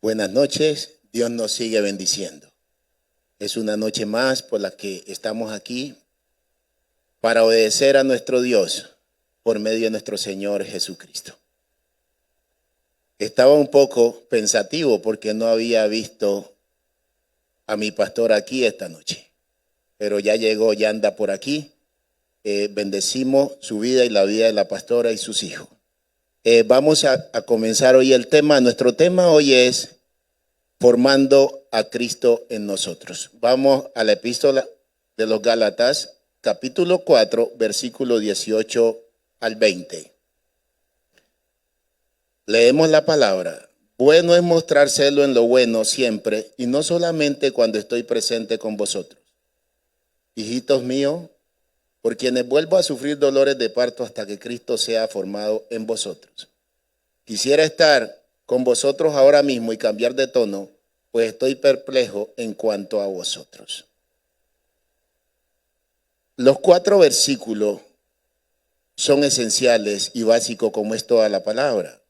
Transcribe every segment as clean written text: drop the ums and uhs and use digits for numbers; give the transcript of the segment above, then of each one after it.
Buenas noches, Dios nos sigue bendiciendo. Es una noche más por la que estamos aquí para obedecer a nuestro Dios por medio de nuestro Señor Jesucristo. Estaba un poco pensativo porque no había visto a mi pastor aquí esta noche, pero ya llegó, ya anda por aquí. Bendecimos su vida y la vida de la pastora y sus hijos. Vamos a comenzar hoy el tema. Nuestro tema hoy es formando a Cristo en nosotros. Vamos a la epístola de los Gálatas, capítulo 4, versículo 18 al 20. Leemos la palabra. Bueno es mostrar celo en lo bueno siempre, y no solamente cuando estoy presente con vosotros. Hijitos míos, por quienes vuelvo a sufrir dolores de parto hasta que Cristo sea formado en vosotros. Quisiera estar con vosotros ahora mismo y cambiar de tono, pues estoy perplejo en cuanto a vosotros. Los 4 versículos son esenciales y básicos como es toda la palabra.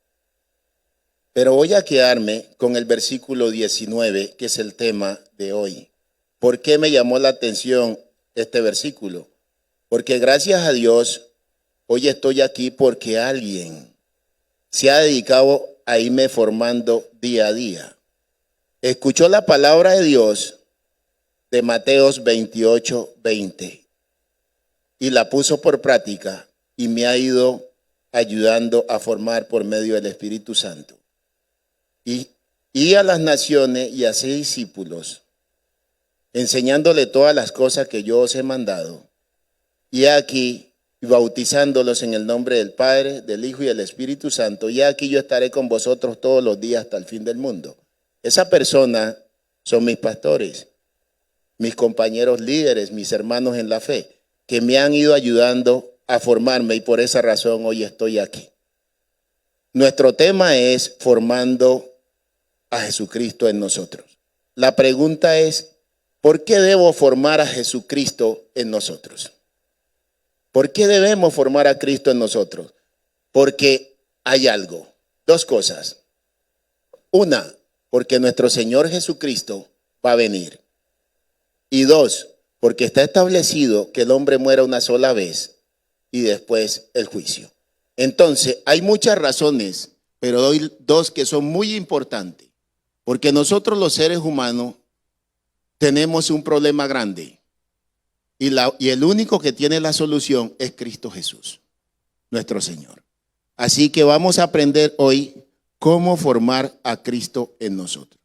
Pero voy a quedarme con el versículo 19, que es el tema de hoy. ¿Por qué me llamó la atención este versículo? Porque gracias a Dios, hoy estoy aquí porque alguien se ha dedicado a irme formando día a día. Escuchó la palabra de Dios de Mateos 28, 20 y la puso por práctica y me ha ido ayudando a formar por medio del Espíritu Santo. Y a las naciones y a hacer discípulos, enseñándole todas las cosas que yo os he mandado. Y aquí, bautizándolos en el nombre del Padre, del Hijo y del Espíritu Santo. Y aquí yo estaré con vosotros todos los días hasta el fin del mundo. Esa persona son mis pastores, mis compañeros líderes, mis hermanos en la fe, que me han ido ayudando a formarme y por esa razón hoy estoy aquí. Nuestro tema es formando a Jesucristo en nosotros. La pregunta es, ¿por qué debo formar a Jesucristo en nosotros? ¿Por qué debemos formar a Cristo en nosotros? Porque hay algo, 2 cosas. Una, porque nuestro Señor Jesucristo va a venir. Y 2, porque está establecido que el hombre muera una sola vez y después el juicio. Entonces, hay muchas razones, pero doy 2 que son muy importantes. Porque nosotros los seres humanos tenemos un problema grande. Y el único que tiene la solución es Cristo Jesús, nuestro Señor. Así que vamos a aprender hoy cómo formar a Cristo en nosotros.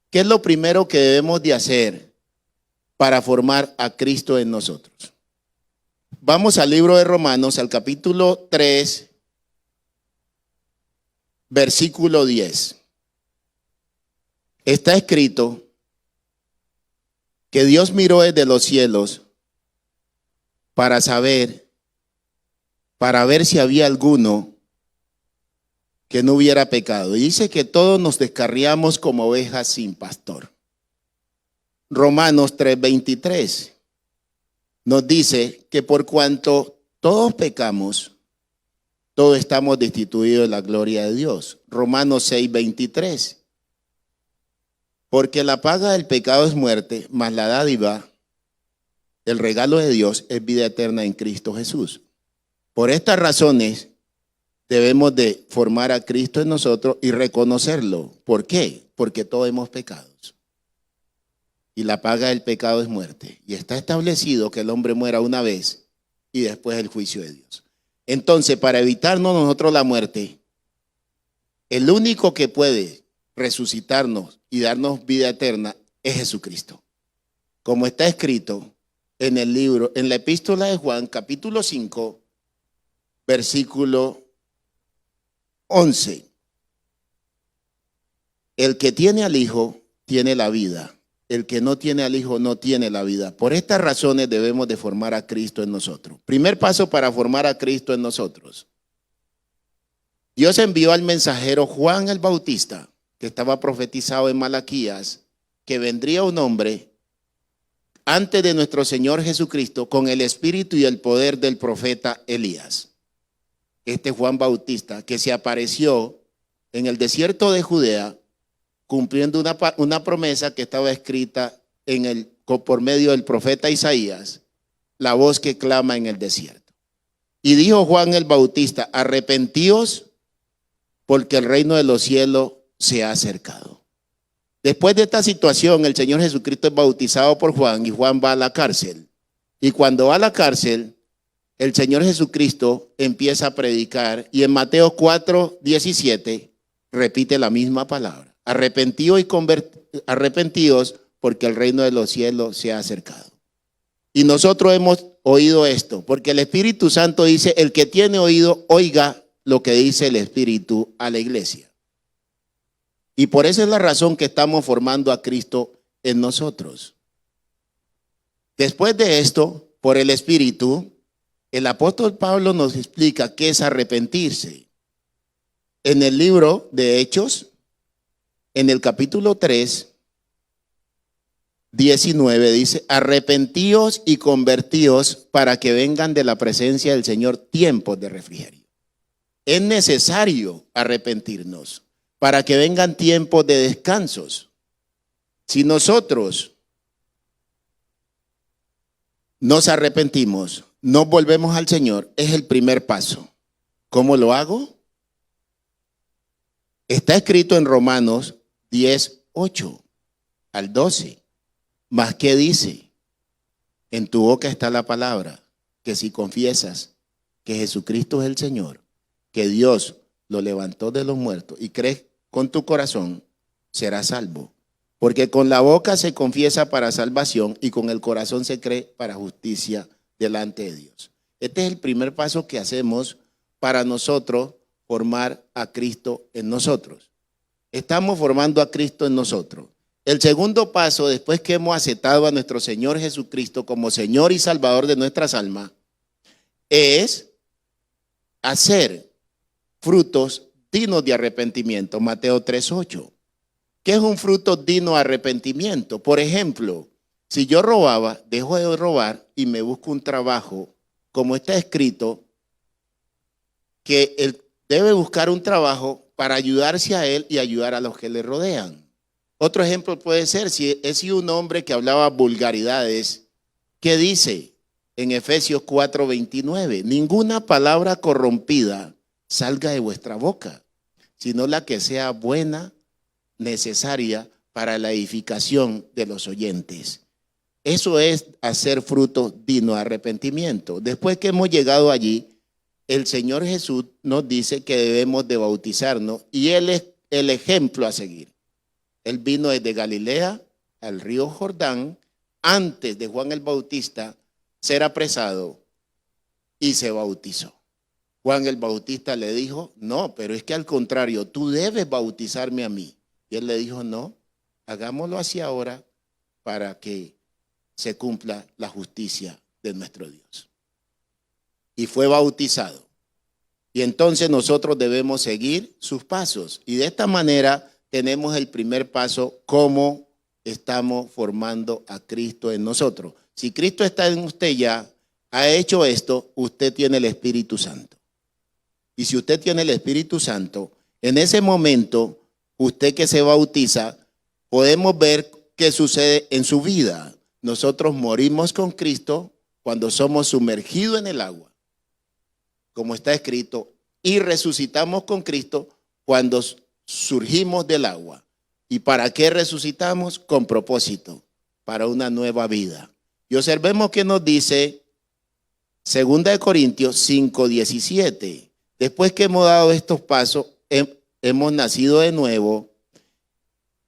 ¿Qué es lo primero que debemos de hacer para formar a Cristo en nosotros? Vamos al libro de Romanos, al capítulo 3, versículo 10. Está escrito que Dios miró desde los cielos para ver si había alguno que no hubiera pecado. Y dice que todos nos descarriamos como ovejas sin pastor. Romanos 3:23 nos dice que por cuanto todos pecamos, todos estamos destituidos de la gloria de Dios. Romanos 6:23. Porque la paga del pecado es muerte, mas la dádiva, el regalo de Dios, es vida eterna en Cristo Jesús. Por estas razones debemos de formar a Cristo en nosotros y reconocerlo. ¿Por qué? Porque todos hemos pecado. Y la paga del pecado es muerte. Y está establecido que el hombre muera una vez y después el juicio de Dios. Entonces, para evitarnos nosotros la muerte, el único que puede resucitarnos y darnos vida eterna es Jesucristo. Como está escrito en el libro, en la epístola de Juan, capítulo 5, versículo 11. El que tiene al Hijo tiene la vida. El que no tiene al Hijo no tiene la vida. Por estas razones debemos de formar a Cristo en nosotros. Primer paso para formar a Cristo en nosotros. Dios envió al mensajero Juan el Bautista, que estaba profetizado en Malaquías, que vendría un hombre antes de nuestro Señor Jesucristo con el espíritu y el poder del profeta Elías. Este Juan Bautista que se apareció en el desierto de Judea cumpliendo una promesa que estaba escrita por medio del profeta Isaías, la voz que clama en el desierto. Y dijo Juan el Bautista: arrepentíos, porque el reino de los cielos se ha acercado. Después de esta situación, el Señor Jesucristo es bautizado por Juan y Juan va a la cárcel. Y cuando va a la cárcel, el Señor Jesucristo empieza a predicar y en Mateo 4:17 repite la misma palabra: arrepentíos porque el reino de los cielos se ha acercado. Y nosotros hemos oído esto, porque el Espíritu Santo dice: el que tiene oído, oiga lo que dice el Espíritu a la iglesia. Y por eso es la razón que estamos formando a Cristo en nosotros. Después de esto, por el Espíritu, el apóstol Pablo nos explica qué es arrepentirse. En el libro de Hechos, en el capítulo 3:19 dice: arrepentíos y convertíos para que vengan de la presencia del Señor tiempos de refrigerio. Es necesario arrepentirnos para que vengan tiempos de descansos. Si nosotros nos arrepentimos, nos volvemos al Señor, es el primer paso. ¿Cómo lo hago? Está escrito en Romanos 10:8 al 12. Mas ¿qué dice? En tu boca está la palabra, que si confiesas que Jesucristo es el Señor, que Dios lo levantó de los muertos y crees con tu corazón, serás salvo. Porque con la boca se confiesa para salvación y con el corazón se cree para justicia delante de Dios. Este es el primer paso que hacemos para nosotros formar a Cristo en nosotros. Estamos formando a Cristo en nosotros. El segundo paso, después que hemos aceptado a nuestro Señor Jesucristo como Señor y Salvador de nuestras almas, es hacer frutos dignos de arrepentimiento. Mateo 3:8. ¿Qué es un fruto digno de arrepentimiento? Por ejemplo, si yo robaba, dejo de robar y me busco un trabajo, como está escrito, que él debe buscar un trabajo para ayudarse a él y ayudar a los que le rodean. Otro ejemplo puede ser, si es un hombre que hablaba vulgaridades, ¿qué dice en Efesios 4:29? Ninguna palabra corrompida salga de vuestra boca, sino la que sea buena, necesaria para la edificación de los oyentes. Eso es hacer fruto digno de arrepentimiento. Después que hemos llegado allí, el Señor Jesús nos dice que debemos de bautizarnos y Él es el ejemplo a seguir. Él vino desde Galilea al río Jordán antes de Juan el Bautista ser apresado y se bautizó. Juan el Bautista le dijo: no, pero es que al contrario, tú debes bautizarme a mí. Y él le dijo: no, hagámoslo así ahora para que se cumpla la justicia de nuestro Dios. Y fue bautizado. Y entonces nosotros debemos seguir sus pasos. Y de esta manera tenemos el primer paso, cómo estamos formando a Cristo en nosotros. Si Cristo está en usted ya, ha hecho esto, usted tiene el Espíritu Santo. Y si usted tiene el Espíritu Santo, en ese momento, usted que se bautiza, podemos ver qué sucede en su vida. Nosotros morimos con Cristo cuando somos sumergidos en el agua, como está escrito, y resucitamos con Cristo cuando surgimos del agua. ¿Y para qué resucitamos? Con propósito, para una nueva vida. Y observemos que nos dice 2 Corintios 5:17. Después que hemos dado estos pasos, hemos nacido de nuevo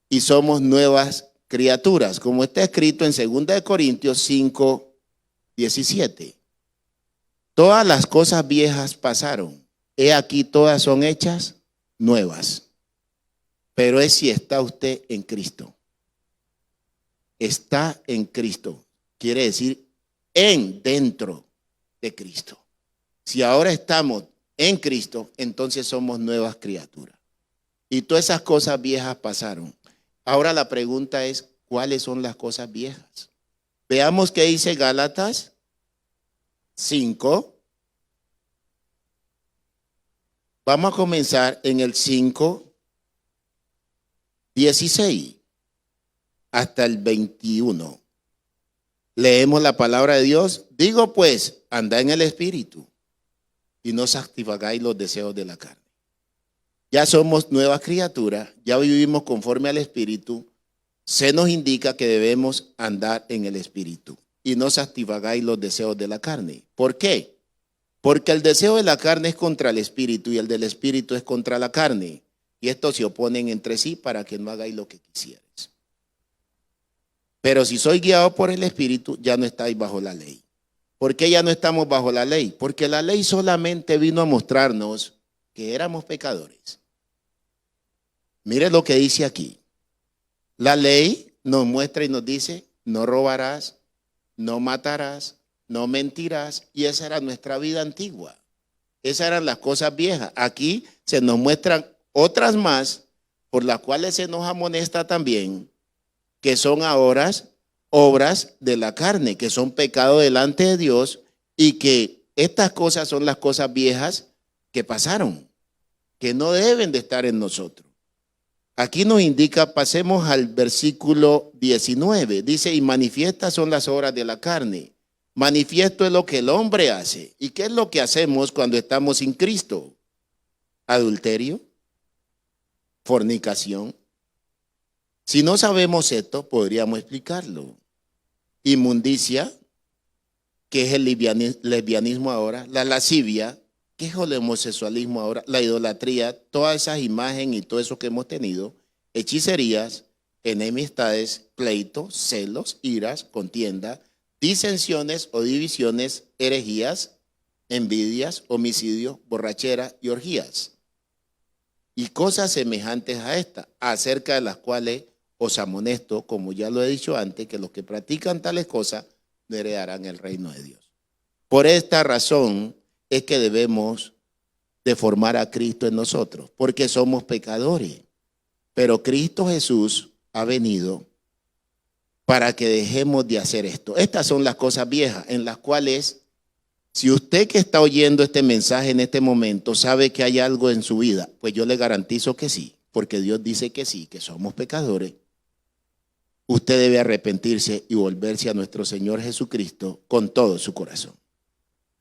y somos nuevas criaturas, como está escrito en 2 Corintios 5:17. Todas las cosas viejas pasaron, he aquí todas son hechas nuevas. Pero es si está usted en Cristo. Está en Cristo, quiere decir dentro de Cristo. Si ahora estamos en Cristo, entonces somos nuevas criaturas. Y todas esas cosas viejas pasaron. Ahora la pregunta es, ¿cuáles son las cosas viejas? Veamos qué dice Gálatas 5. Vamos a comenzar en el 5. 16 hasta el 21. Leemos la palabra de Dios. Digo pues, andad en el Espíritu y no satisfagáis los deseos de la carne. Ya somos nuevas criaturas, ya vivimos conforme al Espíritu. Se nos indica que debemos andar en el Espíritu y no satisfagáis los deseos de la carne. ¿Por qué? Porque el deseo de la carne es contra el Espíritu y el del Espíritu es contra la carne. Y estos se oponen entre sí para que no hagáis lo que quisierais. Pero si sois guiados por el Espíritu, ya no estáis bajo la ley. ¿Por qué ya no estamos bajo la ley? Porque la ley solamente vino a mostrarnos que éramos pecadores. Mire lo que dice aquí. La ley nos muestra y nos dice, no robarás, no matarás, no mentirás. Y esa era nuestra vida antigua. Esas eran las cosas viejas. Aquí se nos muestran otras más, por las cuales se nos amonesta también, que son ahora obras de la carne, que son pecado delante de Dios, y que estas cosas son las cosas viejas que pasaron, que no deben de estar en nosotros. Aquí nos indica, pasemos al versículo 19, dice, y manifiestas son las obras de la carne. Manifiesto es lo que el hombre hace. ¿Y qué es lo que hacemos cuando estamos sin Cristo? Adulterio, fornicación. Si no sabemos esto, podríamos explicarlo. Inmundicia, que es el lesbianismo ahora, la lascivia, que es el homosexualismo ahora, la idolatría, todas esas imágenes y todo eso que hemos tenido, hechicerías, enemistades, pleitos, celos, iras, contienda, disensiones o divisiones, herejías, envidias, homicidios, borrachera y orgías. Y cosas semejantes a esta, acerca de las cuales os amonesto, como ya lo he dicho antes, que los que practican tales cosas no heredarán el reino de Dios. Por esta razón es que debemos de formar a Cristo en nosotros, porque somos pecadores. Pero Cristo Jesús ha venido para que dejemos de hacer esto. Estas son las cosas viejas en las cuales, si usted que está oyendo este mensaje en este momento sabe que hay algo en su vida, pues yo le garantizo que sí, porque Dios dice que sí, que somos pecadores. Usted debe arrepentirse y volverse a nuestro Señor Jesucristo con todo su corazón.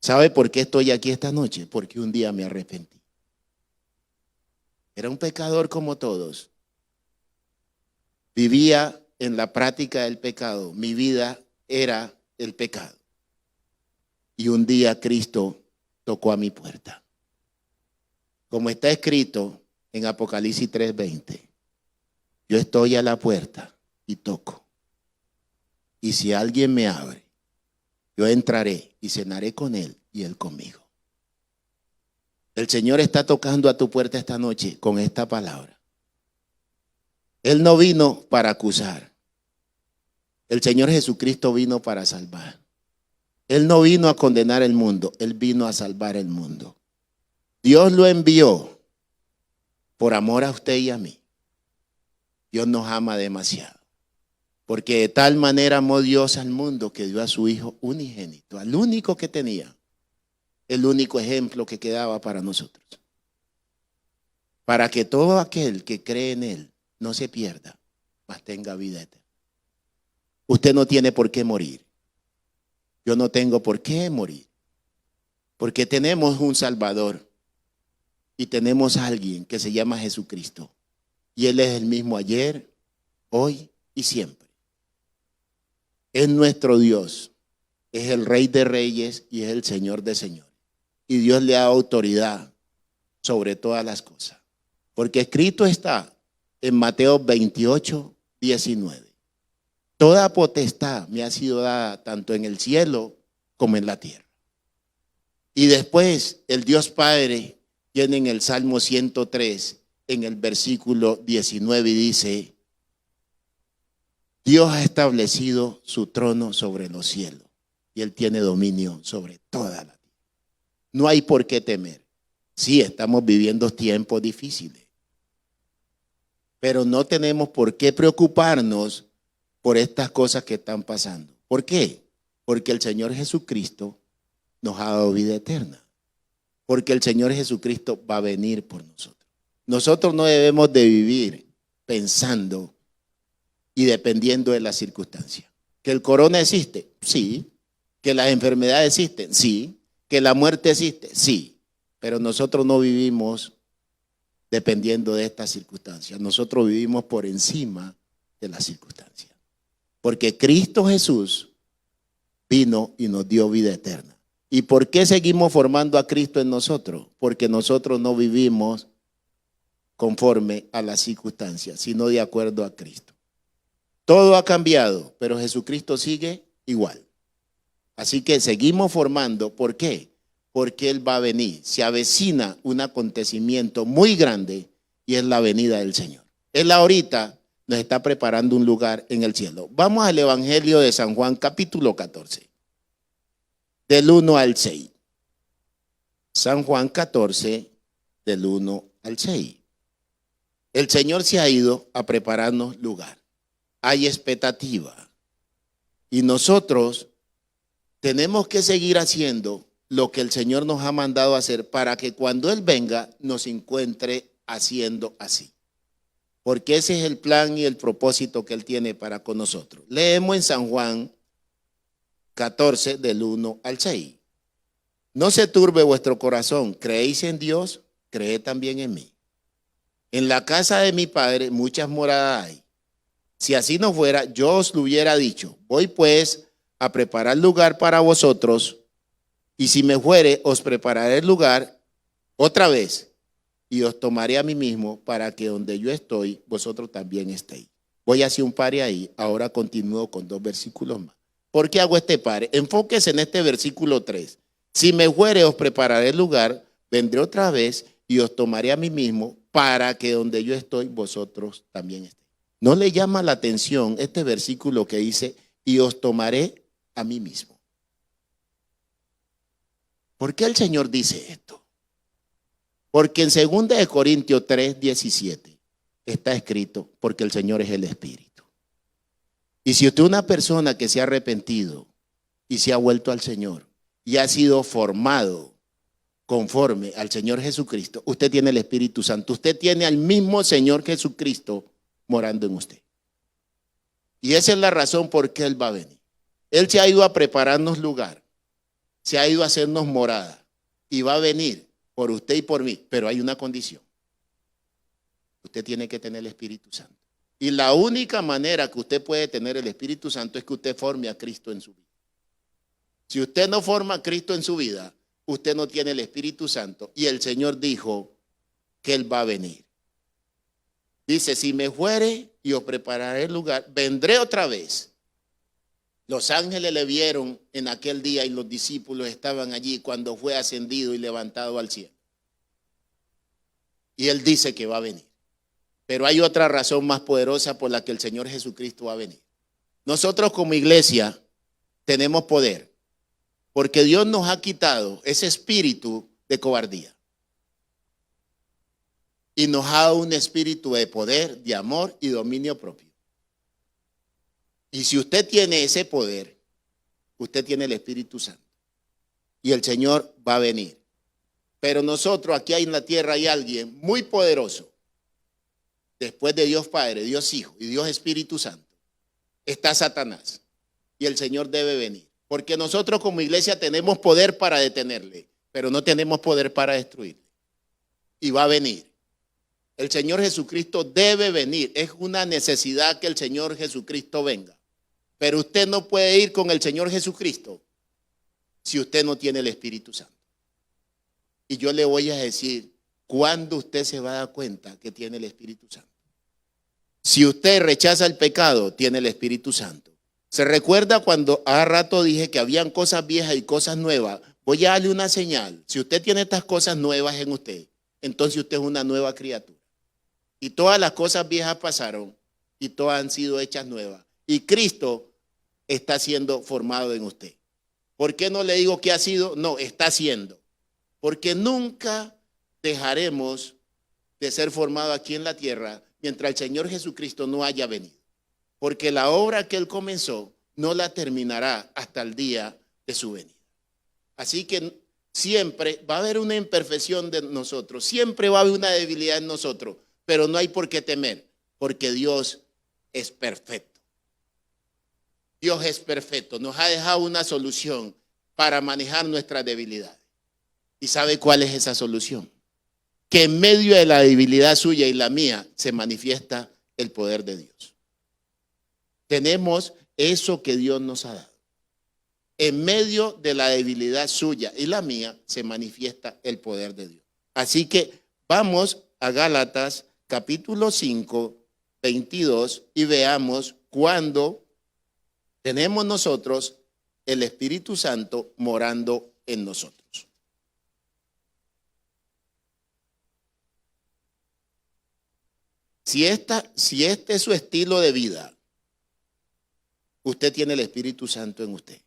¿Sabe por qué estoy aquí esta noche? Porque un día me arrepentí. Era un pecador como todos. Vivía en la práctica del pecado. Mi vida era el pecado. Y un día Cristo tocó a mi puerta. Como está escrito en Apocalipsis 3:20, yo estoy a la puerta y toco. Y si alguien me abre, yo entraré y cenaré con él y él conmigo. El Señor está tocando a tu puerta esta noche con esta palabra. Él no vino para acusar. El Señor Jesucristo vino para salvar. Él no vino a condenar el mundo, Él vino a salvar el mundo. Dios lo envió por amor a usted y a mí. Dios nos ama demasiado. Porque de tal manera amó Dios al mundo que dio a su Hijo unigénito, al único que tenía, el único ejemplo que quedaba para nosotros. Para que todo aquel que cree en Él no se pierda, mas tenga vida eterna. Usted no tiene por qué morir. Yo no tengo por qué morir. Porque tenemos un Salvador y tenemos a alguien que se llama Jesucristo. Y Él es el mismo ayer, hoy y siempre. Es nuestro Dios, es el Rey de Reyes y es el Señor de Señores. Y Dios le da autoridad sobre todas las cosas. Porque escrito está en Mateo 28:19. Toda potestad me ha sido dada tanto en el cielo como en la tierra. Y después el Dios Padre tiene en el Salmo 103, en el versículo 19, y dice: Dios ha establecido su trono sobre los cielos y Él tiene dominio sobre toda la tierra. No hay por qué temer. Sí, estamos viviendo tiempos difíciles, pero no tenemos por qué preocuparnos por estas cosas que están pasando. ¿Por qué? Porque el Señor Jesucristo nos ha dado vida eterna. Porque el Señor Jesucristo va a venir por nosotros. Nosotros no debemos de vivir pensando y dependiendo de las circunstancias. ¿Que el corona existe? Sí. ¿Que las enfermedades existen? Sí. ¿Que la muerte existe? Sí. Pero nosotros no vivimos dependiendo de estas circunstancias. Nosotros vivimos por encima de las circunstancias. Porque Cristo Jesús vino y nos dio vida eterna. ¿Y por qué seguimos formando a Cristo en nosotros? Porque nosotros no vivimos conforme a las circunstancias, sino de acuerdo a Cristo. Todo ha cambiado, pero Jesucristo sigue igual. Así que seguimos formando. ¿Por qué? Porque Él va a venir. Se avecina un acontecimiento muy grande y es la venida del Señor. Él ahorita nos está preparando un lugar en el cielo. Vamos al Evangelio de San Juan, capítulo 14, del 1 al 6. San Juan 14, del 1 al 6. El Señor se ha ido a prepararnos lugar. Hay expectativa. Y nosotros tenemos que seguir haciendo lo que el Señor nos ha mandado hacer para que cuando Él venga nos encuentre haciendo así. Porque ese es el plan y el propósito que Él tiene para con nosotros. Leemos en San Juan 14, del 1 al 6. No se turbe vuestro corazón. ¿Creéis en Dios? Creed también en mí. En la casa de mi Padre muchas moradas hay. Si así no fuera, yo os lo hubiera dicho. Voy pues a preparar lugar para vosotros, y si me fuere, os prepararé el lugar otra vez, y os tomaré a mí mismo, para que donde yo estoy, vosotros también estéis. Voy a hacer un pare ahí. Ahora continúo con 2 versículos más. ¿Por qué hago este pare? Enfóquese en este versículo 3. Si me fuere, os prepararé el lugar, vendré otra vez y os tomaré a mí mismo, para que donde yo estoy, vosotros también estéis. ¿No le llama la atención este versículo que dice, y os tomaré a mí mismo? ¿Por qué el Señor dice esto? Porque en 2 Corintios 3, 17 está escrito, porque el Señor es el Espíritu. Y si usted es una persona que se ha arrepentido y se ha vuelto al Señor y ha sido formado conforme al Señor Jesucristo, usted tiene el Espíritu Santo. Usted tiene al mismo Señor Jesucristo morando en usted. Y esa es la razón por qué Él va a venir. Él se ha ido a prepararnos lugar, se ha ido a hacernos morada y va a venir por usted y por mí, pero hay una condición. Usted tiene que tener el Espíritu Santo. Y la única manera que usted puede tener el Espíritu Santo es que usted forme a Cristo en su vida. Si usted no forma a Cristo en su vida, usted no tiene el Espíritu Santo. Y el Señor dijo que Él va a venir. Dice, si me fuere y os prepararé el lugar, vendré otra vez. Los ángeles le vieron en aquel día y los discípulos estaban allí cuando fue ascendido y levantado al cielo. Y Él dice que va a venir. Pero hay otra razón más poderosa por la que el Señor Jesucristo va a venir. Nosotros como iglesia tenemos poder, porque Dios nos ha quitado ese espíritu de cobardía. Y nos ha dado un espíritu de poder, de amor y dominio propio. Y si usted tiene ese poder, usted tiene el Espíritu Santo. Y el Señor va a venir. Pero nosotros aquí en la tierra hay alguien muy poderoso. Después de Dios Padre, Dios Hijo y Dios Espíritu Santo, está Satanás. Y el Señor debe venir. Porque nosotros como iglesia tenemos poder para detenerle, pero no tenemos poder para destruirle. Y va a venir. El Señor Jesucristo debe venir. Es una necesidad que el Señor Jesucristo venga. Pero usted no puede ir con el Señor Jesucristo si usted no tiene el Espíritu Santo. Y yo le voy a decir cuándo usted se va a dar cuenta que tiene el Espíritu Santo. Si usted rechaza el pecado, tiene el Espíritu Santo. ¿Se recuerda cuando hace rato dije que habían cosas viejas y cosas nuevas? Voy a darle una señal. Si usted tiene estas cosas nuevas en usted, entonces usted es una nueva criatura. Y todas las cosas viejas pasaron y todas han sido hechas nuevas. Y Cristo está siendo formado en usted. ¿Por qué no le digo que ha sido? No, está siendo. Porque nunca dejaremos de ser formado aquí en la tierra mientras el Señor Jesucristo no haya venido. Porque la obra que Él comenzó no la terminará hasta el día de su venida. Así que siempre va a haber una imperfección de nosotros, siempre va a haber una debilidad en nosotros, pero no hay por qué temer, porque Dios es perfecto. Dios es perfecto. Nos ha dejado una solución para manejar nuestras debilidades. ¿Y sabe cuál es esa solución? Que en medio de la debilidad suya y la mía se manifiesta el poder de Dios. Tenemos eso que Dios nos ha dado. En medio de la debilidad suya y la mía se manifiesta el poder de Dios. Así que vamos a Gálatas capítulo 5, 22 y veamos cuándo tenemos nosotros el Espíritu Santo morando en nosotros. Si este es su estilo de vida, usted tiene el Espíritu Santo en usted.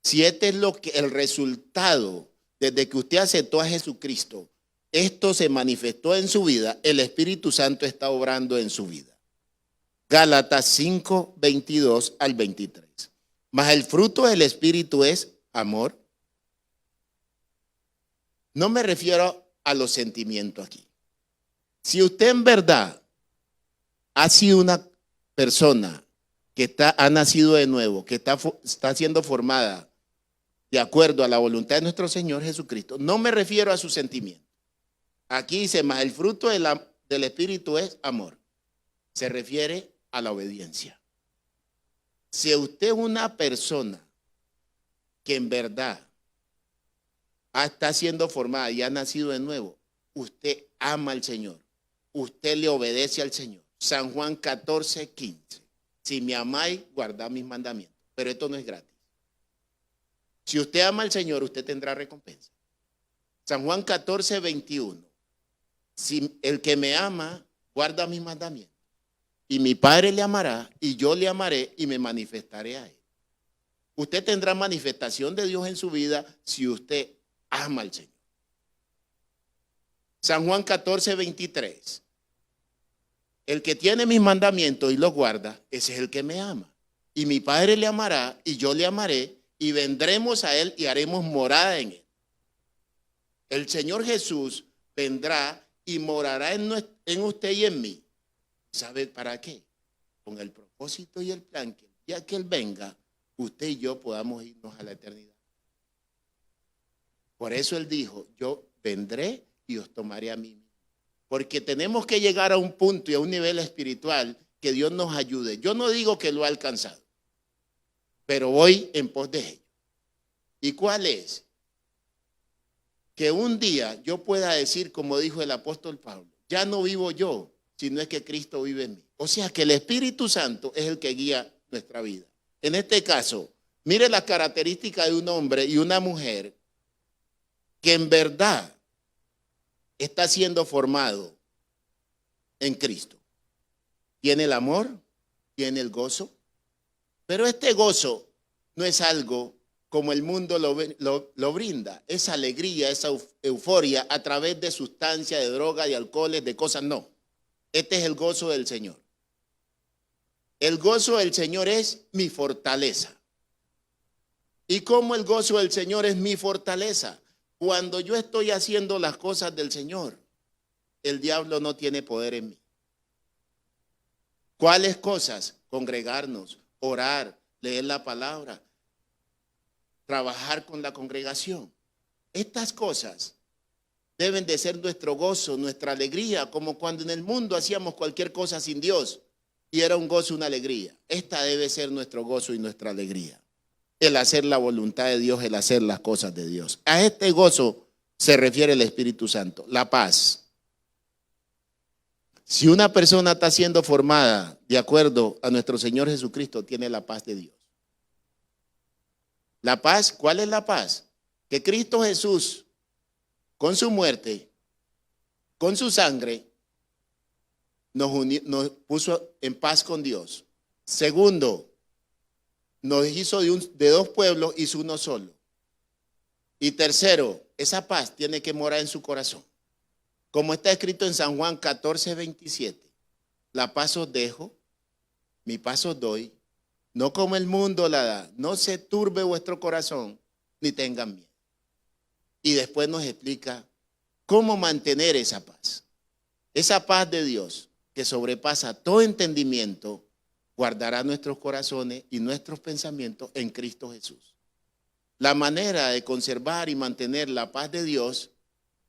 Si este es el resultado desde que usted aceptó a Jesucristo, esto se manifestó en su vida, el Espíritu Santo está obrando en su vida. Gálatas 5, 22 al 23. Mas el fruto del Espíritu es amor. No me refiero a los sentimientos aquí. Si usted en verdad ha sido una persona que ha nacido de nuevo, que está siendo formada de acuerdo a la voluntad de nuestro Señor Jesucristo, no me refiero a sus sentimientos. Aquí dice, más el fruto del Espíritu es amor. Se refiere a la obediencia. Si usted es una persona que en verdad está siendo formada y ha nacido de nuevo, usted ama al Señor, usted le obedece al Señor. San Juan 14, 15. Si me amáis, guardad mis mandamientos. Pero esto no es gratis. Si usted ama al Señor, usted tendrá recompensa. San Juan 14, 21. Si el que me ama, guarda mis mandamientos. Y mi Padre le amará, y yo le amaré, y me manifestaré a él. Usted tendrá manifestación de Dios en su vida si usted ama al Señor. San Juan 14, 23. El que tiene mis mandamientos y los guarda, ese es el que me ama. Y mi Padre le amará, y yo le amaré, y vendremos a él y haremos morada en él. El Señor Jesús vendrá y morará en usted y en mí. ¿Sabe para qué? Con el propósito y el plan que el día que Él venga, usted y yo podamos irnos a la eternidad. Por eso Él dijo, yo vendré y os tomaré a mí mismo. Porque tenemos que llegar a un punto y a un nivel espiritual que Dios nos ayude. Yo no digo que lo ha alcanzado, pero voy en pos de ello. ¿Y cuál es? Que un día yo pueda decir, como dijo el apóstol Pablo, ya no vivo yo, sino es que Cristo vive en mí. O sea que el Espíritu Santo es el que guía nuestra vida. En este caso, mire las características de un hombre y una mujer que en verdad está siendo formado en Cristo. Tiene el amor, tiene el gozo, pero este gozo no es algo como el mundo lo brinda, esa alegría, esa euforia a través de sustancias, de drogas, de alcoholes, de cosas, no. Este es el gozo del Señor. El gozo del Señor es mi fortaleza. ¿Y cómo el gozo del Señor es mi fortaleza? Cuando yo estoy haciendo las cosas del Señor, el diablo no tiene poder en mí. ¿Cuáles cosas? Congregarnos, orar, leer la palabra, trabajar con la congregación. Estas cosas deben de ser nuestro gozo, nuestra alegría, como cuando en el mundo hacíamos cualquier cosa sin Dios y era un gozo, una alegría. Esta debe ser nuestro gozo y nuestra alegría. El hacer la voluntad de Dios, el hacer las cosas de Dios. A este gozo se refiere el Espíritu Santo, la paz. Si una persona está siendo formada de acuerdo a nuestro Señor Jesucristo, tiene la paz de Dios. La paz, ¿cuál es la paz? Que Cristo Jesús, con su muerte, con su sangre, nos puso en paz con Dios. Segundo, nos hizo de dos pueblos, hizo uno solo. Y tercero, esa paz tiene que morar en su corazón. Como está escrito en San Juan 14, 27. La paz os dejo, mi paz os doy, no como el mundo la da. No se turbe vuestro corazón, ni tengan miedo. Y después nos explica cómo mantener esa paz. Esa paz de Dios, que sobrepasa todo entendimiento, guardará nuestros corazones y nuestros pensamientos en Cristo Jesús. La manera de conservar y mantener la paz de Dios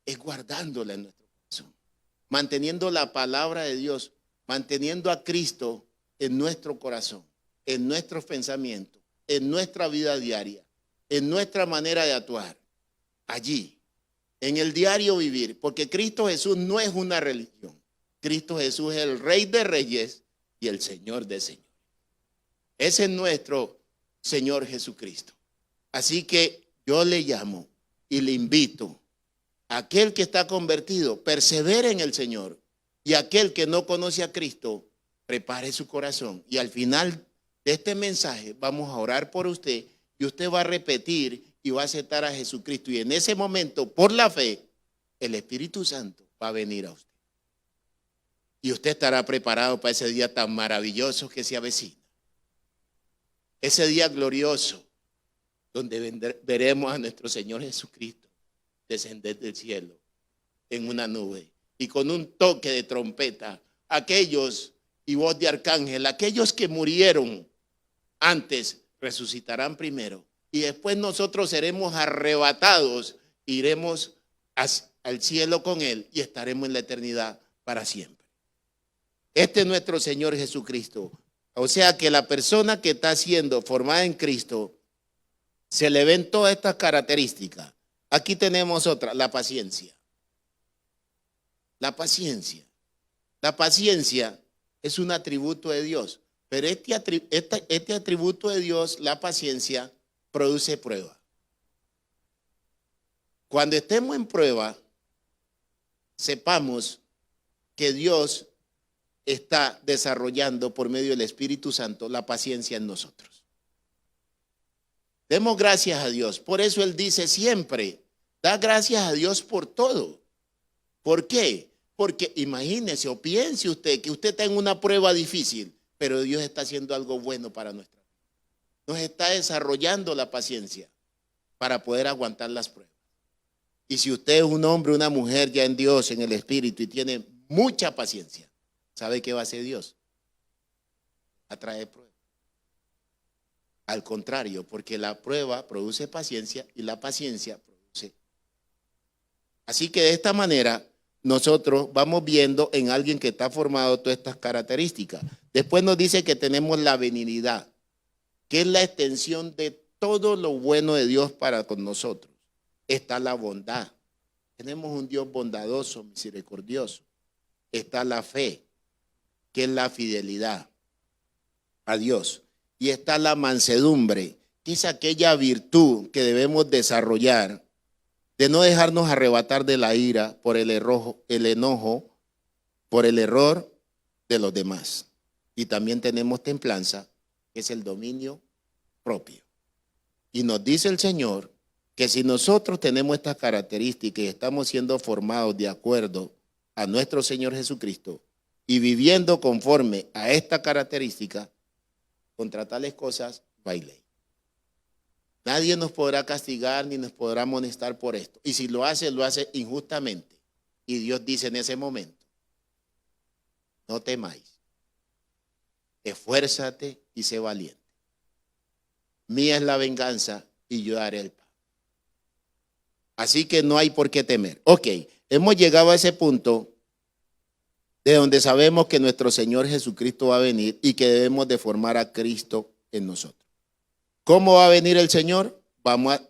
es guardándola en nuestro corazón, manteniendo la palabra de Dios, manteniendo a Cristo en nuestro corazón, en nuestros pensamientos, en nuestra vida diaria, en nuestra manera de actuar, allí, en el diario vivir, porque Cristo Jesús no es una religión. Cristo Jesús es el Rey de Reyes y el Señor de Señores. Ese es nuestro Señor Jesucristo. Así que yo le llamo y le invito a aquel que está convertido, persevere en el Señor, y aquel que no conoce a Cristo, prepare su corazón. Y al final de este mensaje vamos a orar por usted y usted va a repetir y va a aceptar a Jesucristo. Y en ese momento, por la fe, el Espíritu Santo va a venir a usted. Y usted estará preparado para ese día tan maravilloso que se avecina. Ese día glorioso donde veremos a nuestro Señor Jesucristo descender del cielo en una nube y con un toque de trompeta, aquellos y voz de arcángel, aquellos que murieron antes resucitarán primero y después nosotros seremos arrebatados, iremos al cielo con Él y estaremos en la eternidad para siempre. Este es nuestro Señor Jesucristo. O sea que la persona que está siendo formada en Cristo se le ven todas estas características. Aquí tenemos otra, la paciencia. La paciencia. La paciencia es un atributo de Dios, pero este atributo de Dios, la paciencia, produce prueba. Cuando estemos en prueba, sepamos que Dios está desarrollando por medio del Espíritu Santo la paciencia en nosotros. Demos gracias a Dios. Por eso Él dice siempre, da gracias a Dios por todo. ¿Por qué? Porque imagínese o piense usted que usted está en una prueba difícil, pero Dios está haciendo algo bueno para nuestra vida. Nos está desarrollando la paciencia para poder aguantar las pruebas. Y si usted es un hombre, una mujer ya en Dios, en el Espíritu, y tiene mucha paciencia, ¿sabe qué va a hacer Dios? A traer pruebas. Al contrario, porque la prueba produce paciencia y la paciencia produce. Así que de esta manera nosotros vamos viendo en alguien que está formado todas estas características. Después nos dice que tenemos la benignidad, que es la extensión de todo lo bueno de Dios para con nosotros. Está la bondad. Tenemos un Dios bondadoso, misericordioso. Está la fe, que es la fidelidad a Dios. Y está la mansedumbre, que es aquella virtud que debemos desarrollar de no dejarnos arrebatar de la ira por el enojo, por el error de los demás. Y también tenemos templanza, que es el dominio propio. Y nos dice el Señor que si nosotros tenemos estas características y estamos siendo formados de acuerdo a nuestro Señor Jesucristo y viviendo conforme a esta característica, contra tales cosas no hay ley. Nadie nos podrá castigar ni nos podrá amonestar por esto. Y si lo hace injustamente. Y Dios dice en ese momento, no temáis, esfuérzate y sé valiente. Mía es la venganza y yo daré el pago. Así que no hay por qué temer. Ok, hemos llegado a ese punto de donde sabemos que nuestro Señor Jesucristo va a venir y que debemos de formar a Cristo en nosotros. ¿Cómo va a venir el Señor? Vamos a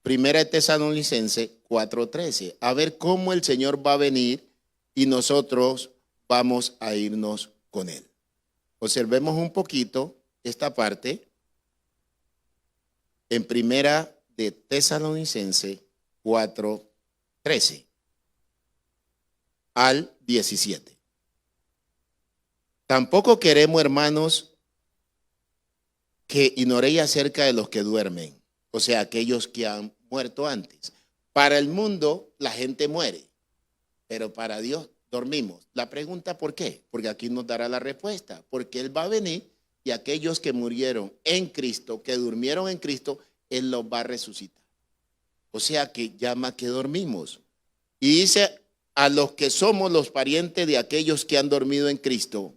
1 Tesalonicenses 4:13, a ver cómo el Señor va a venir y nosotros vamos a irnos con Él. Observemos un poquito esta parte en 1 Tesalonicenses 4:13 al 17. Tampoco queremos, hermanos, que ignoréis acerca de los que duermen, o sea, aquellos que han muerto antes. Para el mundo la gente muere, pero para Dios dormimos. La pregunta, ¿por qué? Porque aquí nos dará la respuesta, porque Él va a venir y aquellos que murieron en Cristo, que durmieron en Cristo, Él los va a resucitar. O sea que llama que dormimos. Y dice a los que somos los parientes de aquellos que han dormido en Cristo,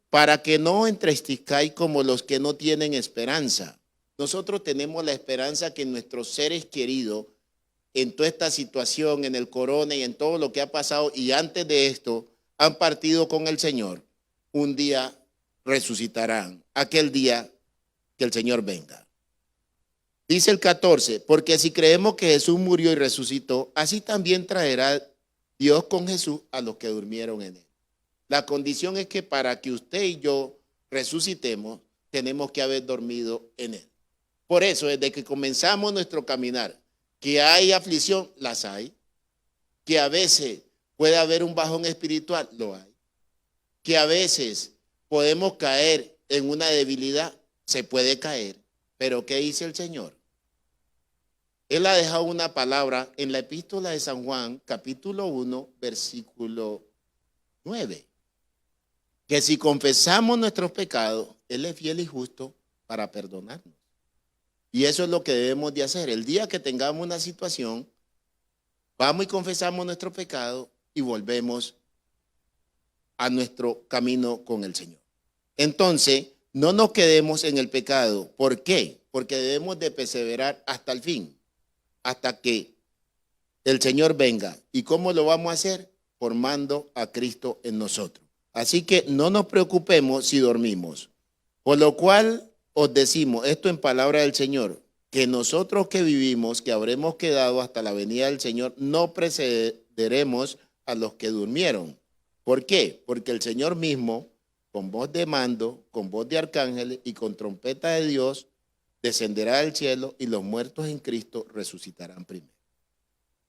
para que no entristezcáis como los que no tienen esperanza. Nosotros tenemos la esperanza que nuestros seres queridos, en toda esta situación, en el corona y en todo lo que ha pasado, y antes de esto, han partido con el Señor, un día resucitarán, aquel día que el Señor venga. Dice el 14, porque si creemos que Jesús murió y resucitó, así también traerá Dios con Jesús a los que durmieron en él. La condición es que para que usted y yo resucitemos, tenemos que haber dormido en él. Por eso, desde que comenzamos nuestro caminar, que hay aflicción, las hay. Que a veces puede haber un bajón espiritual, lo hay. Que a veces podemos caer en una debilidad, se puede caer. Pero ¿qué dice el Señor? Él ha dejado una palabra en la epístola de San Juan, capítulo 1, versículo 9. Que si confesamos nuestros pecados, Él es fiel y justo para perdonarnos. Y eso es lo que debemos de hacer. El día que tengamos una situación, vamos y confesamos nuestro pecado y volvemos a nuestro camino con el Señor. Entonces, no nos quedemos en el pecado. ¿Por qué? Porque debemos de perseverar hasta el fin, hasta que el Señor venga. ¿Y cómo lo vamos a hacer? Formando a Cristo en nosotros. Así que no nos preocupemos si dormimos. Por lo cual os decimos esto en palabra del Señor, que nosotros que vivimos, que habremos quedado hasta la venida del Señor, no precederemos a los que durmieron. ¿Por qué? Porque el Señor mismo, con voz de mando, con voz de arcángeles y con trompeta de Dios, descenderá del cielo y los muertos en Cristo resucitarán primero.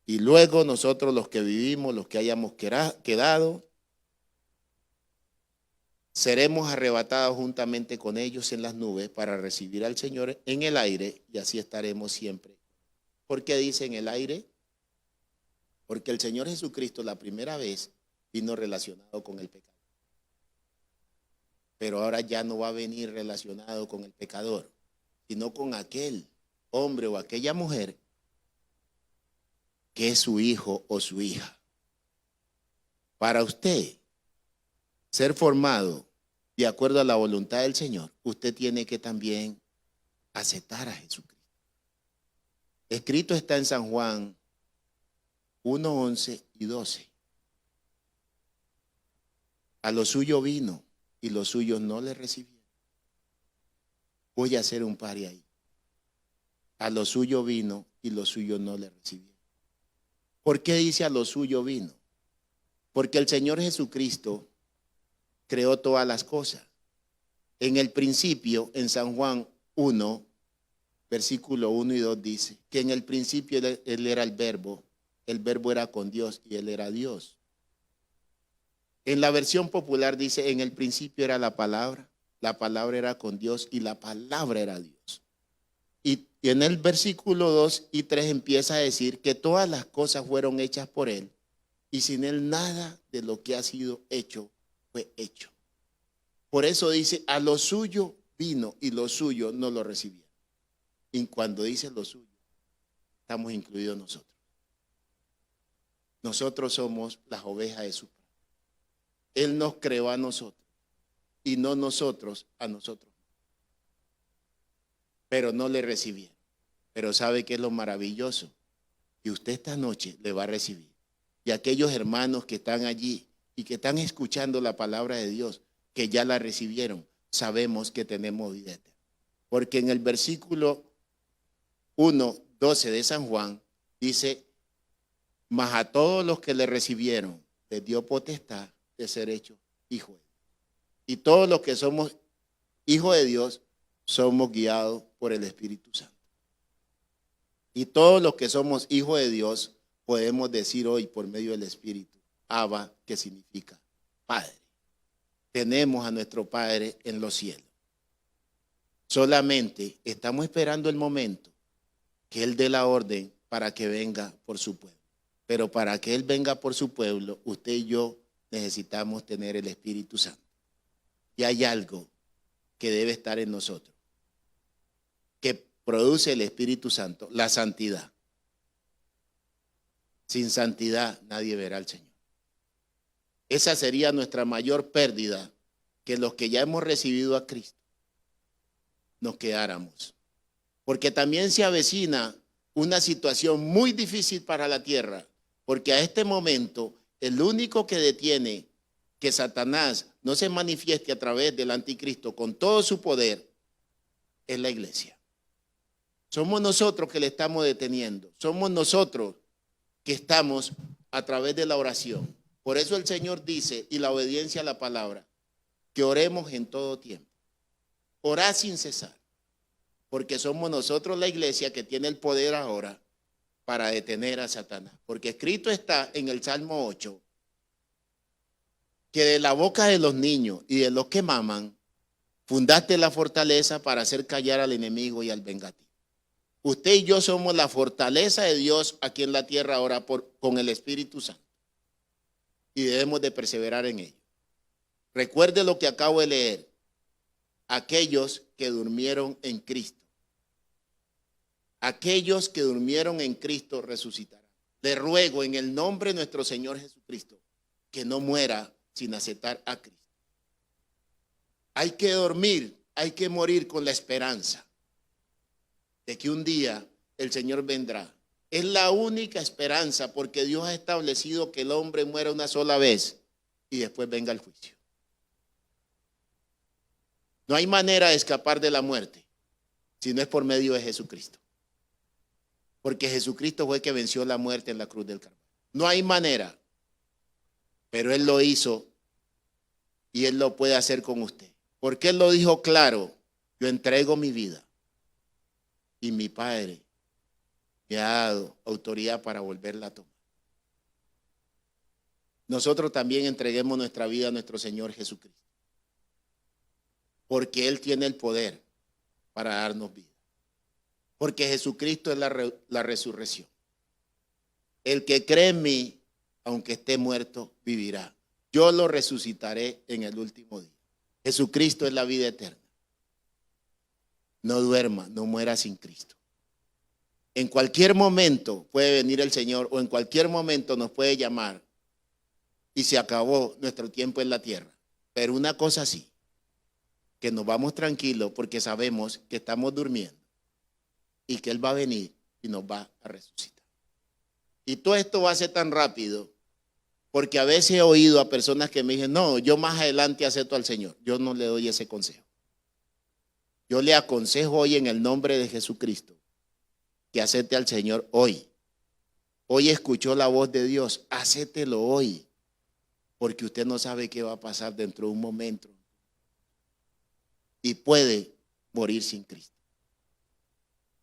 Y luego nosotros los que vivimos, los que hayamos quedado, seremos arrebatados juntamente con ellos en las nubes para recibir al Señor en el aire y así estaremos siempre. ¿Por qué dice en el aire? Porque el Señor Jesucristo la primera vez vino relacionado con el pecado. Pero ahora ya no va a venir relacionado con el pecador, sino con aquel hombre o aquella mujer que es su hijo o su hija. Para usted ser formado de acuerdo a la voluntad del Señor, usted tiene que también aceptar a Jesucristo. Escrito está en San Juan 1, 11 y 12. A lo suyo vino y los suyos no le recibieron. Voy a hacer un pari ahí. A lo suyo vino y los suyos no le recibieron. ¿Por qué dice a lo suyo vino? Porque el Señor Jesucristo creó todas las cosas. En el principio, en San Juan 1, versículo 1 y 2 dice que en el principio él era el verbo era con Dios y él era Dios. En la versión popular dice, en el principio era la palabra era con Dios y la palabra era Dios. Y en el versículo 2 y 3 empieza a decir que todas las cosas fueron hechas por él y sin él nada de lo que ha sido hecho fue hecho. Por eso dice, a lo suyo vino y lo suyo no lo recibieron. Y cuando dice lo suyo, estamos incluidos nosotros. Nosotros somos las ovejas de su padre. Él nos creó a nosotros y no nosotros a nosotros. Pero no le recibieron. Pero ¿sabe qué es lo maravilloso? Que usted esta noche le va a recibir. Y aquellos hermanos que están allí y que están escuchando la palabra de Dios, que ya la recibieron, sabemos que tenemos vida eterna. Porque en el versículo 1, 12 de San Juan, dice, mas a todos los que le recibieron, les dio potestad de ser hechos hijos de Dios. Y todos los que somos hijos de Dios, somos guiados por el Espíritu Santo. Y todos los que somos hijos de Dios, podemos decir hoy por medio del Espíritu, Abba, que significa Padre. Tenemos a nuestro Padre en los cielos. Solamente estamos esperando el momento que Él dé la orden para que venga por su pueblo. Pero para que Él venga por su pueblo, usted y yo necesitamos tener el Espíritu Santo. Y hay algo que debe estar en nosotros, que produce el Espíritu Santo, la santidad. Sin santidad nadie verá al Señor. Esa sería nuestra mayor pérdida, que los que ya hemos recibido a Cristo nos quedáramos. Porque también se avecina una situación muy difícil para la tierra, porque a este momento el único que detiene que Satanás no se manifieste a través del anticristo con todo su poder es la iglesia. Somos nosotros que le estamos deteniendo, somos nosotros que estamos a través de la oración. Por eso el Señor dice, y la obediencia a la palabra, que oremos en todo tiempo. Orad sin cesar, porque somos nosotros la iglesia que tiene el poder ahora para detener a Satanás. Porque escrito está en el Salmo 8, que de la boca de los niños y de los que maman, fundaste la fortaleza para hacer callar al enemigo y al vengativo. Usted y yo somos la fortaleza de Dios aquí en la tierra ahora con el Espíritu Santo. Y debemos de perseverar en ello. Recuerde lo que acabo de leer. Aquellos que durmieron en Cristo. Aquellos que durmieron en Cristo resucitarán. Le ruego en el nombre de nuestro Señor Jesucristo que no muera sin aceptar a Cristo. Hay que dormir, hay que morir con la esperanza de que un día el Señor vendrá. Es la única esperanza, porque Dios ha establecido que el hombre muera una sola vez y después venga el juicio. No hay manera de escapar de la muerte si no es por medio de Jesucristo. Porque Jesucristo fue el que venció la muerte en la cruz del Calvario. No hay manera, pero Él lo hizo y Él lo puede hacer con usted. Porque Él lo dijo claro: yo entrego mi vida y mi Padre me ha dado autoridad para volverla a tomar. Nosotros también entreguemos nuestra vida a nuestro Señor Jesucristo, porque Él tiene el poder para darnos vida. Porque Jesucristo es la resurrección. El que cree en mí, aunque esté muerto, vivirá. Yo lo resucitaré en el último día. Jesucristo es la vida eterna. No duerma, no muera sin Cristo. En cualquier momento puede venir el Señor, o en cualquier momento nos puede llamar y se acabó nuestro tiempo en la tierra. Pero una cosa sí, que nos vamos tranquilos porque sabemos que estamos durmiendo y que Él va a venir y nos va a resucitar. Y todo esto va a ser tan rápido porque a veces he oído a personas que me dicen: no, yo más adelante acepto al Señor. Yo no le doy ese consejo. Yo le aconsejo hoy en el nombre de Jesucristo que acepte al Señor hoy. Hoy escuchó la voz de Dios, acéptelo hoy, porque usted no sabe qué va a pasar dentro de un momento y puede morir sin Cristo.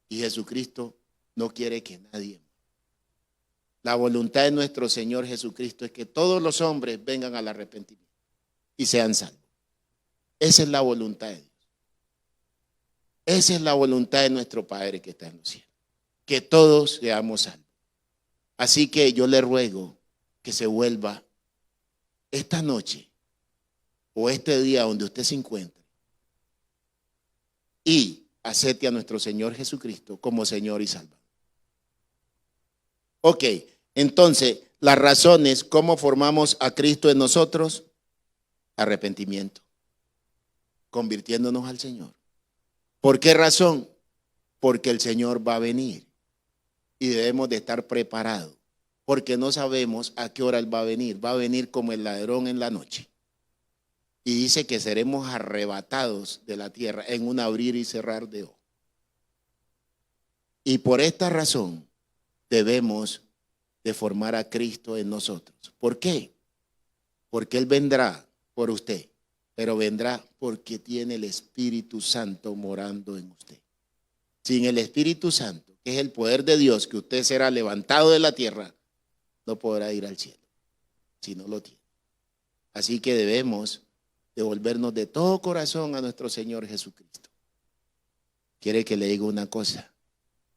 Y Jesucristo no quiere que nadie. La voluntad de nuestro Señor Jesucristo es que todos los hombres vengan al arrepentimiento y sean salvos. Esa es la voluntad de Dios. Esa es la voluntad de nuestro Padre que está en los cielos, que todos seamos salvos. Así que yo le ruego que se vuelva esta noche o este día donde usted se encuentre y acepte a nuestro Señor Jesucristo como Señor y Salvador. Ok, entonces las razones, ¿cómo formamos a Cristo en nosotros? Arrepentimiento, convirtiéndonos al Señor. ¿Por qué razón? Porque el Señor va a venir y debemos de estar preparados, porque no sabemos a qué hora Él va a venir. Va a venir como el ladrón en la noche. Y dice que seremos arrebatados de la tierra en un abrir y cerrar de ojos. Y por esta razón debemos de formar a Cristo en nosotros. ¿Por qué? Porque Él vendrá por usted, pero vendrá porque tiene el Espíritu Santo morando en usted. Sin el Espíritu Santo, que es el poder de Dios, que usted será levantado de la tierra, no podrá ir al cielo, si no lo tiene. Así que debemos devolvernos de todo corazón a nuestro Señor Jesucristo. ¿Quiere que le diga una cosa?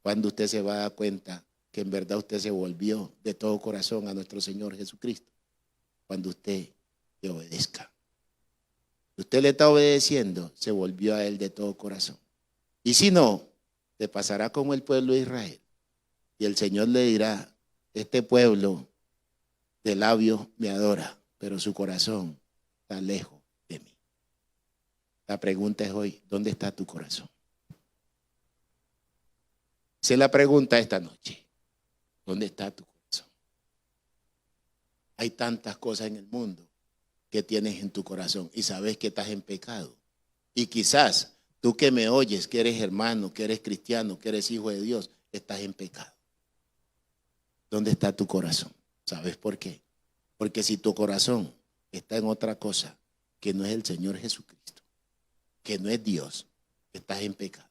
Cuando usted se va a dar cuenta que en verdad usted se volvió de todo corazón a nuestro Señor Jesucristo, cuando usted le obedezca. Usted le está obedeciendo, se volvió a Él de todo corazón. Y si no, le pasará como el pueblo de Israel. Y el Señor le dirá: este pueblo de labios me adora, pero su corazón está lejos de mí. La pregunta es hoy, ¿dónde está tu corazón? Esa es la pregunta esta noche. ¿Dónde está tu corazón? Hay tantas cosas en el mundo que tienes en tu corazón y sabes que estás en pecado. Y quizás tú que me oyes, que eres hermano, que eres cristiano, que eres hijo de Dios, estás en pecado. ¿Dónde está tu corazón? ¿Sabes por qué? Porque si tu corazón está en otra cosa que no es el Señor Jesucristo, que no es Dios, estás en pecado.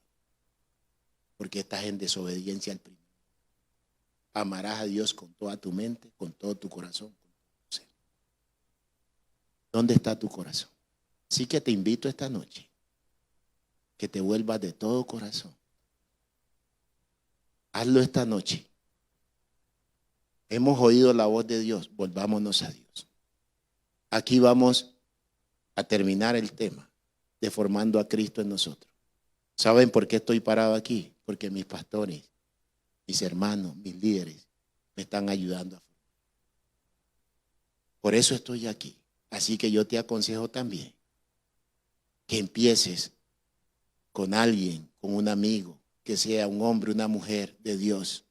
Porque estás en desobediencia al primero. Amarás a Dios con toda tu mente, con todo tu corazón, con todo tu ser. ¿Dónde está tu corazón? Así que te invito esta noche que te vuelvas de todo corazón. Hazlo esta noche. Hemos oído la voz de Dios, volvámonos a Dios. Aquí vamos a terminar el tema de formando a Cristo en nosotros. ¿Saben por qué estoy parado aquí? Porque mis pastores, mis hermanos, mis líderes me están ayudando a formar. Por eso estoy aquí. Así que yo te aconsejo también que empieces con alguien, con un amigo, que sea un hombre, una mujer de Dios,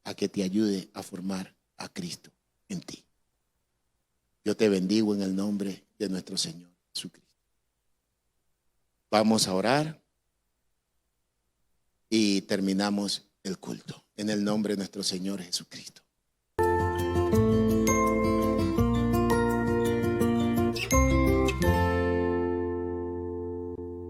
a que te ayude a formar a Cristo en ti. Yo te bendigo en el nombre de nuestro Señor Jesucristo. Vamos a orar y terminamos el culto en el nombre de nuestro Señor Jesucristo.